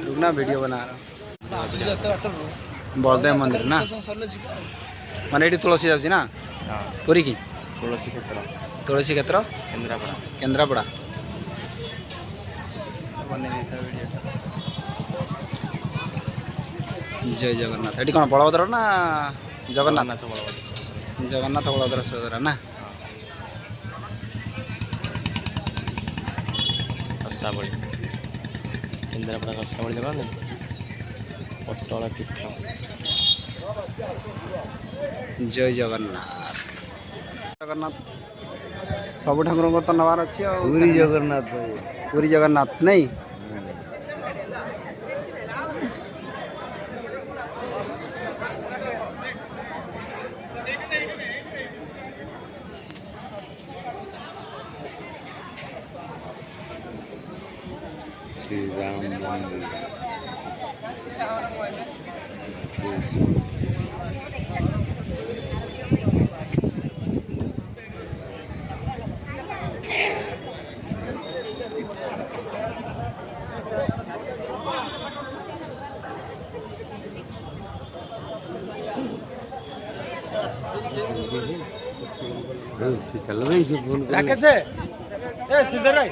रुकना वीडियो बना रहा बलदेव मंदिर ना माने ये तुलसी जाऊँ ना पुरी की तुलसी क्षेत्र केन्द्रापड़ा जय जगन्नाथ ये कौन बलभद्र ना जगन्नाथ जगन्नाथ बलभद्र सुभद्रा ना रसावली केन्द्रापड़ा रसावली जगह नहीं पटला तीर्थ जय जगन्नाथ जगन्नाथ सब ठाकुर तो नवार अच्छी पूरी जगन्नाथ नहीं श्री राम मंदिर चल रही है